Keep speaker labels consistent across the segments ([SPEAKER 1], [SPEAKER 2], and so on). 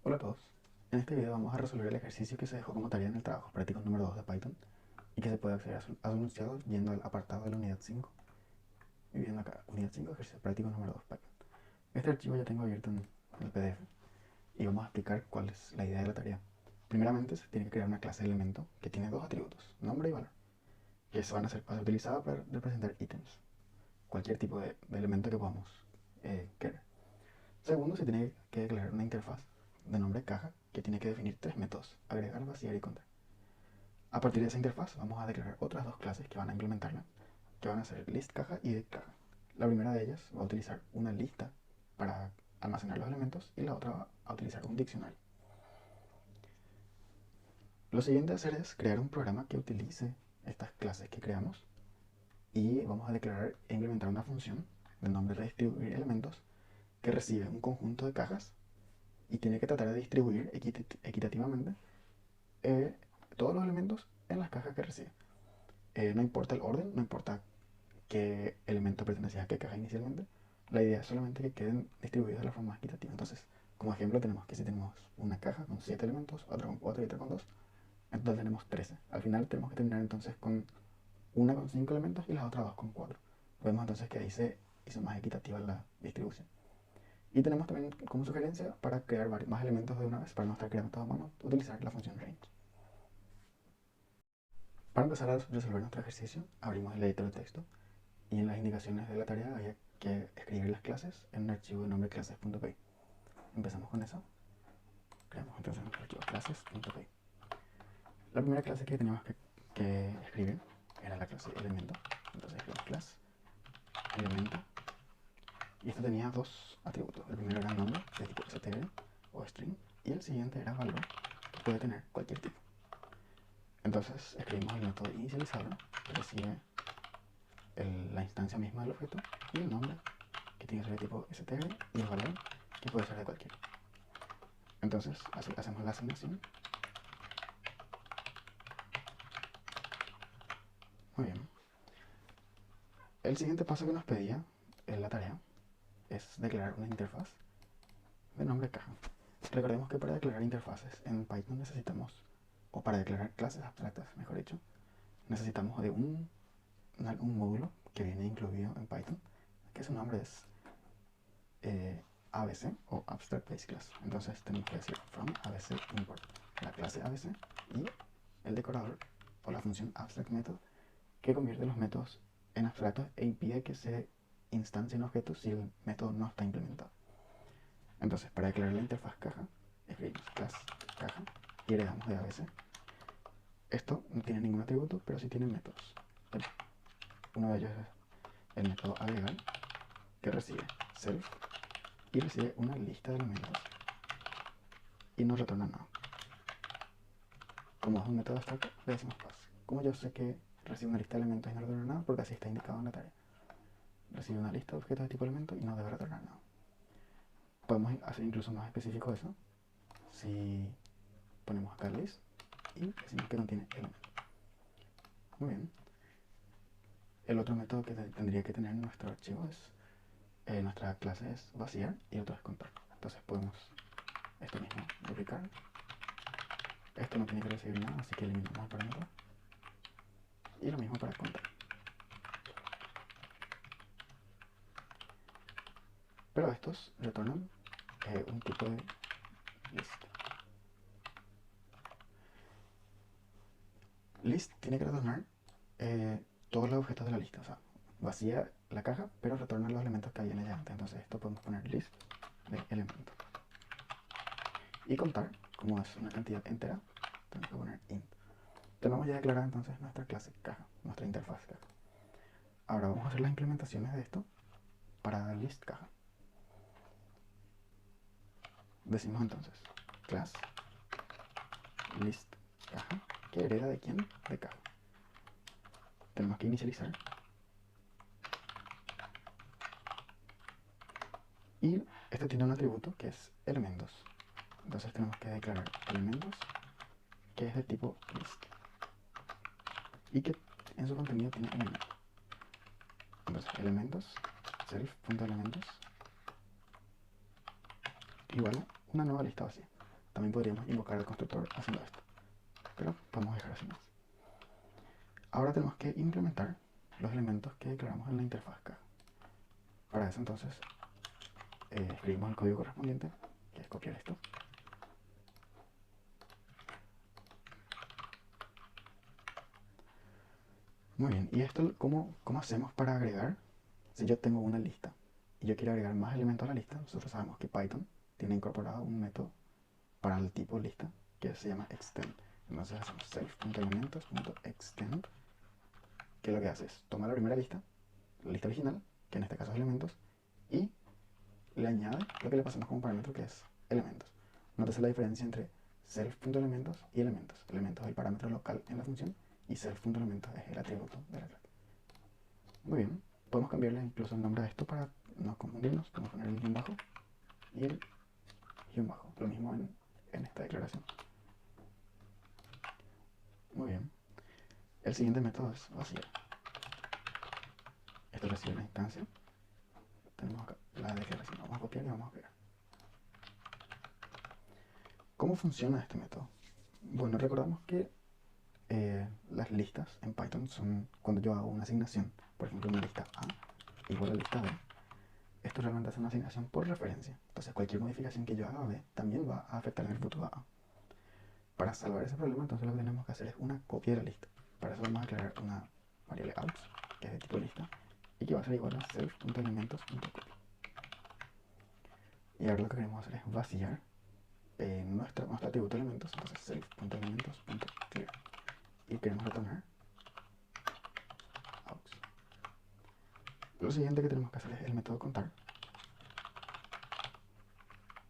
[SPEAKER 1] Hola a todos. En este video vamos a resolver el ejercicio que se dejó como tarea en el trabajo práctico número 2 de Python y que se puede acceder a su enunciado yendo al apartado de la unidad 5 y viendo acá, unidad 5, ejercicio práctico número 2 Python. Este archivo ya tengo abierto en el PDF y vamos a explicar cuál es la idea de la tarea. Primeramente se tiene que crear una clase de elemento que tiene dos atributos, nombre y valor, que van a ser utilizados para representar ítems, cualquier tipo de elemento que podamos querer. Segundo, se tiene que declarar una interfaz de nombre caja que tiene que definir tres métodos: agregar, vaciar y contar. A partir de esa interfaz vamos a declarar otras dos clases que van a implementarla, que van a ser listCaja y getCaja. La primera de ellas va a utilizar una lista para almacenar los elementos y la otra va a utilizar un diccionario. Lo siguiente a hacer es crear un programa que utilice estas clases que creamos y vamos a declarar e implementar una función de nombre redistribuir elementos que recibe un conjunto de cajas y tiene que tratar de distribuir equitativamente todos los elementos en las cajas que recibe. No importa el orden, no importa qué elemento pertenecía a qué caja inicialmente, la idea es solamente que queden distribuidos de la forma más equitativa. Entonces, como ejemplo tenemos que si tenemos una caja con 7 elementos, otra con 4 y otra con 2, en total tenemos 13. Al final tenemos que terminar entonces con una con 5 elementos y las otras dos con 4. Vemos entonces que ahí se hizo más equitativa la distribución. Y tenemos también como sugerencia para crear más elementos de una vez, para no estar creando todo a mano, utilizar la función range. Para empezar a resolver nuestro ejercicio, abrimos el editor de texto y en las indicaciones de la tarea había que escribir las clases en un archivo de nombre clases.py. Empezamos con eso. Creamos entonces nuestro archivo clases.py. La primera clase que teníamos que escribir era la clase elemento. Entonces escribimos class elemento. Y esto tenía dos atributos. El primero era nombre, de tipo str o string, y el siguiente era valor, que puede tener cualquier tipo. Entonces escribimos el método inicializador, que recibe la instancia misma del objeto, y el nombre, que tiene que ser de tipo str, y el valor, que puede ser de cualquiera. Entonces hacemos la asignación. Muy bien. El siguiente paso que nos pedía en la tarea es declarar una interfaz de nombre caja. Recordemos que para declarar interfaces en Python necesitamos, o para declarar clases abstractas, mejor dicho, necesitamos de un módulo que viene incluido en Python, que su nombre es ABC o Abstract Base Class. Entonces tenemos que decir from ABC import la clase ABC y el decorador o la función abstract method, que convierte los métodos en abstractos e impide que se instancien objetos si el método no está implementado. Entonces, para declarar la interfaz caja, escribimos class caja y heredamos de ABC. Esto no tiene ningún atributo, pero sí tiene métodos. Uno de ellos es el método agregar, que recibe self y recibe una lista de elementos y nos retorna nada. Como es un método abstracto, le decimos pass. Como yo sé que recibe una lista de elementos y no retorna nada, porque así está indicado en la tarea. Recibe una lista de objetos de tipo elemento y no debe retornar nada. Podemos hacer incluso más específico eso si ponemos acá list y decimos que contiene elemento. Muy bien. El otro método que tendría que tener en nuestro archivo es, nuestra clase es vaciar y el otro es contar. Entonces podemos esto mismo duplicar. Esto no tiene que recibir nada, así que eliminamos el parámetro. Y lo mismo para contar. Pero estos retornan un tipo de list. List tiene que retornar todos los objetos de la lista. O sea, vacía la caja, pero retorna los elementos que hay en ella antes. Entonces esto podemos poner list de elementos. Y contar, como es una cantidad entera, tenemos que poner int. Tenemos ya declarada entonces nuestra clase caja, nuestra interfaz caja. Ahora vamos a hacer las implementaciones de esto para list caja. Decimos entonces class list caja, que hereda de quién, de caja. Tenemos que inicializar y este tiene un atributo que es elementos. Entonces tenemos que declarar elementos, que es de tipo list y que en su contenido tiene elementos. Entonces elementos self.elementos igual a una nueva lista vacía. también podríamos invocar el constructor haciendo esto, pero podemos dejar así más. Ahora tenemos que implementar los elementos que declaramos en la interfaz caja. Para eso entonces escribimos el código correspondiente, que es copiar esto. Muy bien, ¿y esto cómo hacemos para agregar? Si yo tengo una lista y yo quiero agregar más elementos a la lista, nosotros sabemos que Python tiene incorporado un método para el tipo lista que se llama extend. Entonces hacemos self.elementos.extend, que lo que hace es toma la primera lista, la lista original, que en este caso es elementos, y le añade lo que le pasamos como parámetro, que es elementos. Nótese la diferencia entre self.elementos y elementos. Elementos es el parámetro local en la función y self.elementos es el atributo de la clase. Muy bien, podemos cambiarle incluso el nombre a esto para no confundirnos. Podemos poner el guión bajo y el guión bajo, lo mismo en esta declaración. Muy bien, el siguiente método es vaciar. Esto recibe la instancia. Tenemos acá la declaración, vamos a copiar y vamos a pegar. ¿Cómo funciona este método? Bueno, recordamos que las listas en Python son cuando yo hago una asignación, por ejemplo una lista A igual a lista B. Esto realmente es una asignación por referencia, entonces cualquier modificación que yo haga a B también va a afectar en el futuro a A. Para salvar ese problema, entonces lo que tenemos que hacer es una copia de la lista. Para eso vamos a declarar una variable out, que es de tipo lista, y que va a ser igual a self.elementos.copy. Y ahora lo que queremos hacer es vaciar nuestro atributo de elementos, entonces self.elementos.clear. Y queremos retornar out. Lo siguiente que tenemos que hacer es el método contar,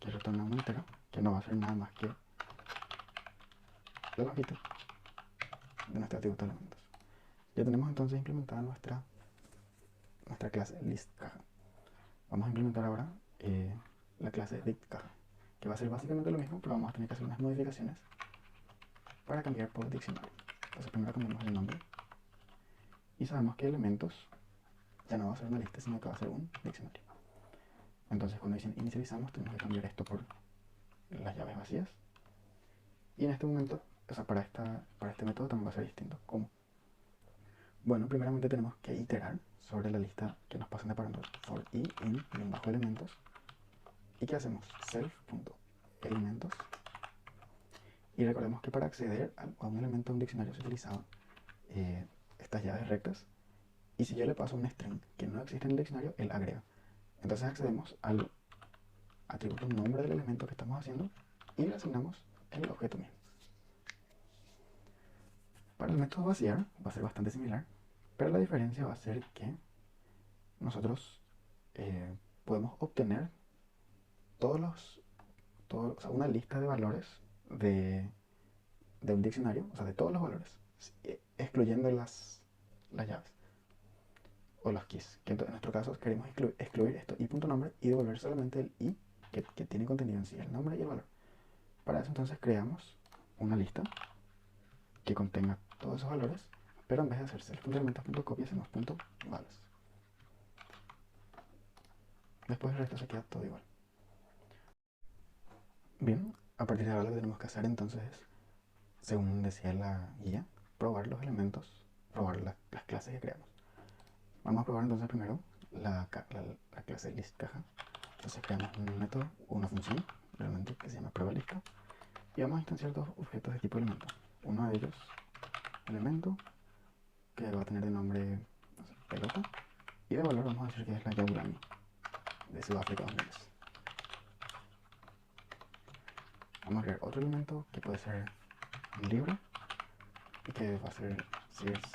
[SPEAKER 1] que retorna un entero, que no va a ser nada más que la longitud de nuestro atributo de elementos. Ya tenemos entonces implementada nuestra clase listCaja. Vamos a implementar ahora la clase dictCaja, que va a ser básicamente lo mismo, pero vamos a tener que hacer unas modificaciones para cambiar por diccionario. Entonces primero cambiamos el nombre y sabemos que elementos ya no va a ser una lista, sino que va a ser un diccionario. Entonces cuando inicializamos tenemos que cambiar esto por las llaves vacías, y en este momento, o sea, para este método también va a ser distinto. ¿Cómo? Bueno, primeramente tenemos que iterar sobre la lista que nos pasan de parámetros for i in bajo elementos. ¿Y qué hacemos? Self.elementos. Y recordemos que para acceder a un elemento de un diccionario se utilizaban estas llaves rectas. Y si yo le paso un string que no existe en el diccionario, él agrega. Entonces accedemos al atributo nombre del elemento que estamos haciendo y le asignamos el objeto mismo. Para el método vaciar va a ser bastante similar, pero la diferencia va a ser que nosotros podemos obtener o sea, una lista de valores de un diccionario, o sea, de todos los valores, excluyendo las llaves o los keys, que en nuestro caso queremos excluir esto i.nombre y devolver solamente el i que tiene contenido en sí, el nombre y el valor. Para eso entonces creamos una lista que contenga todos esos valores, pero en vez de hacer self.elementos.copy hacemos .vales. Después el resto se queda todo igual. Bien, a partir de ahora lo que tenemos que hacer entonces es, según decía la guía, probar los elementos, probar las clases que creamos. Vamos a probar entonces primero la clase listCaja. Entonces creamos un método o una función realmente que se llama prueba lista, y vamos a instanciar dos objetos de tipo elemento. Uno de ellos, elemento, que va a tener de nombre, no sé, pelota, y de valor vamos a decir que es la Yaburani de Sudáfrica 2010. Vamos a crear otro elemento que puede ser un libro y que va a ser Sears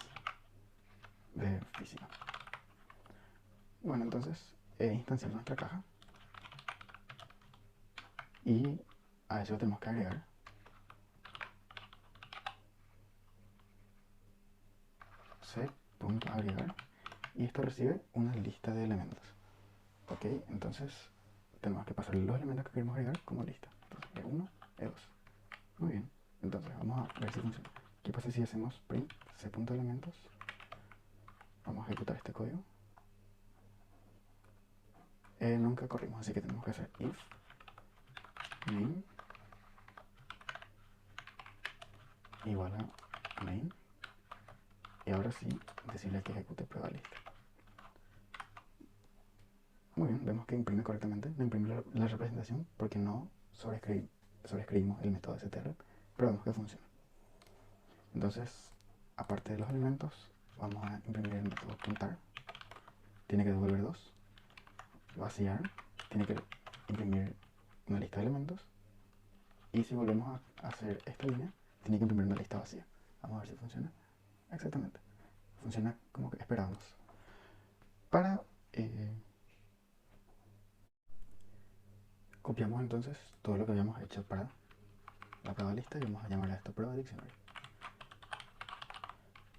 [SPEAKER 1] de física. Bueno, entonces instanciar nuestra caja, y a eso tenemos que agregar c.agregar, y esto recibe una lista de elementos. Ok, entonces tenemos que pasar los elementos que queremos agregar como lista. Entonces E1, E2. Muy bien, entonces vamos a ver si funciona. ¿Qué pasa si hacemos print c.elementos? Vamos a ejecutar este código. Nunca corrimos, así que tenemos que hacer if name igual a main. Y ahora sí, decirle que ejecute prueba lista. Muy bien, vemos que imprime correctamente. No imprime la representación porque no sobreescribimos el método str, pero vemos que funciona. Entonces, aparte de los elementos, vamos a imprimir el método contar. Tiene que devolver 2. Vaciar. Tiene que imprimir una lista de elementos. Y si volvemos a hacer esta línea, tiene que imprimir una lista vacía. Vamos a ver si funciona. Exactamente. Funciona como que esperábamos. Para copiamos entonces todo lo que habíamos hecho para la prueba lista y vamos a llamar a esto prueba diccionario.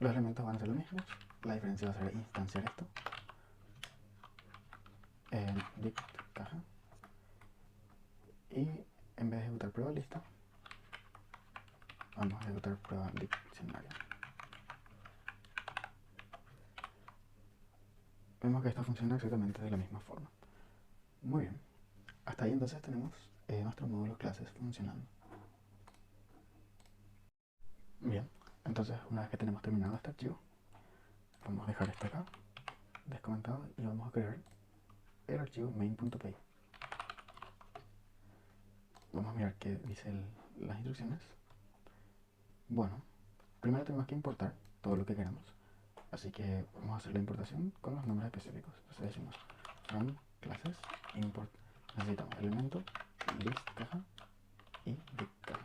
[SPEAKER 1] Los elementos van a ser los mismos. La diferencia va a ser instanciar esto. Dict caja. Y en vez de ejecutar prueba lista, vamos a ejecutar prueba diccionario. Vemos que esto funciona exactamente de la misma forma. Muy bien. Hasta ahí entonces tenemos nuestro módulo clases funcionando. Bien, entonces una vez que tenemos terminado este archivo, vamos a dejar esto acá descomentado y vamos a crear el archivo main.py. Vamos a mirar qué dice las instrucciones. Bueno, primero tenemos que importar todo lo que queramos, así que vamos a hacer la importación con los nombres específicos. Entonces decimos from clases import, necesitamos elemento, list caja y dict caja.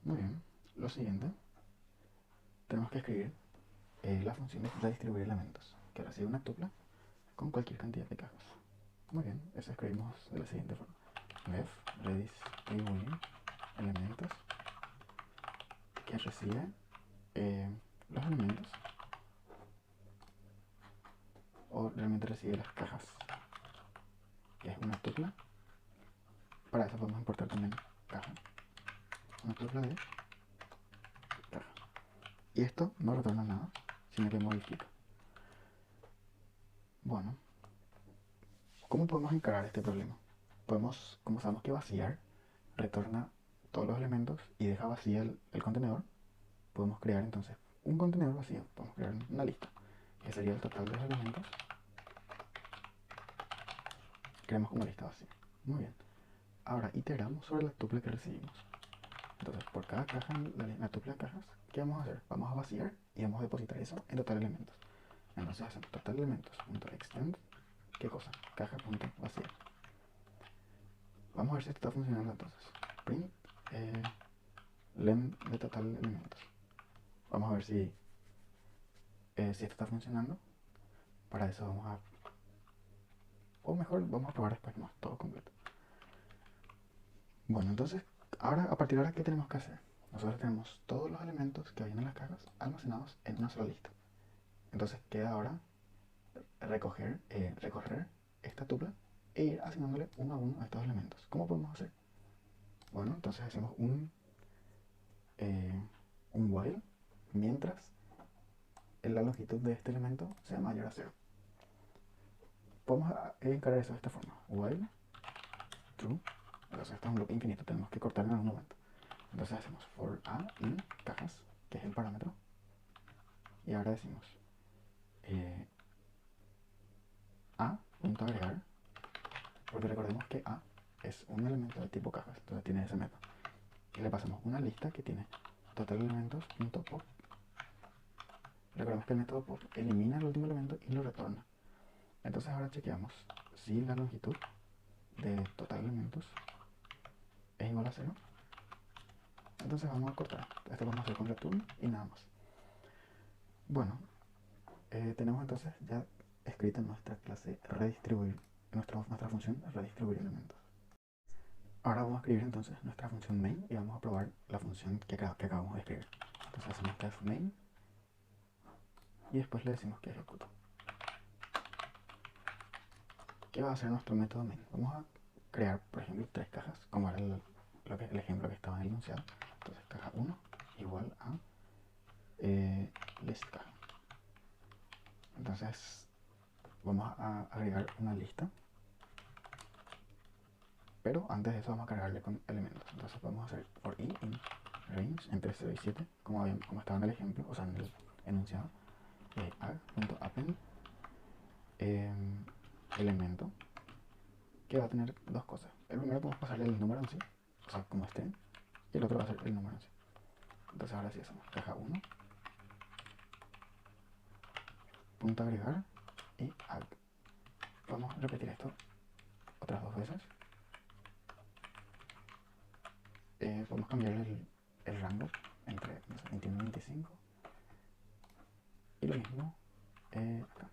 [SPEAKER 1] Muy bien, lo siguiente, tenemos que escribir la función de redistribuir elementos, que ahora sigue una tupla con cualquier cantidad de cajas. Muy bien, eso escribimos de la siguiente forma: ref redistribuir elementos que recibe los elementos, o realmente recibe las cajas, que es una tupla. Para eso podemos importar también caja, una tupla de caja. Y esto no retorna nada, sino que modifica. Bueno, ¿cómo podemos encarar este problema? Podemos, como sabemos que vaciar retorna todos los elementos y deja vacía el contenedor, podemos crear entonces un contenedor vacío. Podemos crear una lista, que sería el total de los elementos. Creamos una lista vacía. Muy bien. Ahora iteramos sobre la tupla que recibimos. Entonces, por cada caja, la tupla de cajas, ¿qué vamos a hacer? Vamos a vaciar y vamos a depositar eso en total elementos. Entonces hacemos total elementos.extend, ¿qué cosa? Caja.vaciar. Vamos a ver si esto está funcionando entonces. Print len de total elementos. Vamos a ver si esto está funcionando. Para eso vamos a... O mejor, vamos a probar después más, todo completo. Bueno, entonces, ahora, a partir de ahora, ¿qué tenemos que hacer? Nosotros tenemos todos los elementos que habían en las cajas almacenados en una sola lista. Entonces queda ahora recorrer esta tupla e ir asignándole uno a uno a estos elementos. ¿Cómo podemos hacer? Bueno, entonces hacemos un while mientras la longitud de este elemento sea mayor a 0. Podemos encarar eso de esta forma: while true. Entonces esto es un loop infinito, tenemos que cortar en algún momento. Entonces hacemos for a in cajas, que es el parámetro, y ahora decimos a.agregar, porque recordemos que a es un elemento de tipo cajas, entonces tiene ese método, y le pasamos una lista que tiene total elementos.pop. Recordemos que el método pop elimina el último elemento y lo retorna. Entonces ahora chequeamos si la longitud de total elementos es igual a 0. Entonces vamos a cortar. Esto lo vamos a hacer con return y nada más. Bueno, tenemos entonces ya escrita en nuestra clase redistribuir, nuestra función redistribuir elementos. Ahora vamos a escribir entonces nuestra función main y vamos a probar la función que acabamos de escribir. Entonces hacemos def main y después le decimos que ejecuta. ¿Qué va a hacer nuestro método main? Vamos a crear, por ejemplo, 3 cajas, como era el ejemplo que estaba en el enunciado. Entonces caja 1 igual a list caja. Entonces vamos a agregar una lista, pero antes de eso vamos a cargarle con elementos. Entonces podemos hacer for in range entre 0 y 7, como estaba en el ejemplo, o sea, en el enunciado. Add.append elemento que va a tener dos cosas. El primero podemos pasarle el número en sí, o sea, como string, y el otro va a ser el número en sí. Entonces ahora sí hacemos caja 1, punto agregar y add. Vamos a repetir esto otras dos veces. Podemos cambiar el rango entre, no sé, 21 y 25. Y lo mismo acá,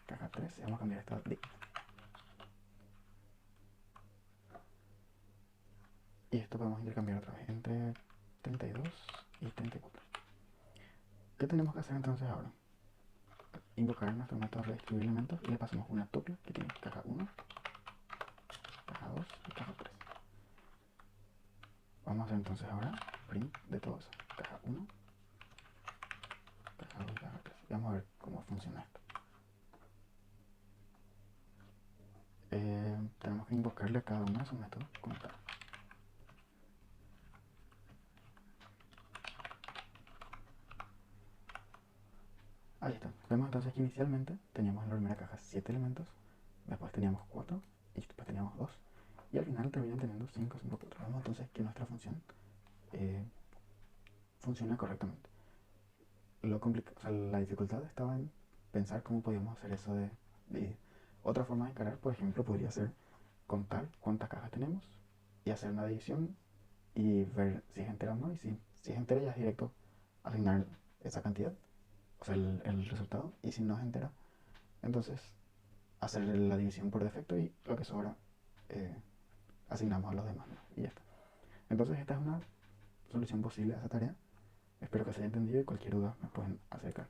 [SPEAKER 1] caja 3, y vamos a cambiar esto a div. Y esto podemos intercambiar otra vez entre 32 y 34. ¿Qué tenemos que hacer entonces ahora? Invocar nuestro método de distribuir elementos y le pasamos una tuple que tiene caja 1, caja 2 y caja 3. Vamos a hacer entonces ahora print de todo eso. Caja 1, caja 2 y caja 3. Y vamos a ver cómo funciona esto. Tenemos que invocarle a cada uno de esos métodos como tal. Ahí está. Vemos entonces que inicialmente teníamos en la primera caja 7 elementos, después teníamos 4 y después teníamos 2. Y al final terminan teniendo 5, 5, 4. Vemos entonces que nuestra función funciona correctamente. O sea, la dificultad estaba en pensar cómo podíamos hacer eso de dividir. Otra forma de encarar, por ejemplo, podría ser contar cuántas cajas tenemos y hacer una división y ver si es entera o no. Y si es entera ya es directo asignar esa cantidad, o sea, el resultado. Y si no es entera, entonces hacer la división por defecto y lo que sobra asignamos a los demás, ¿no? Y ya está. Entonces esta es una solución posible a esa tarea. Espero que se haya entendido y cualquier duda me pueden acercar.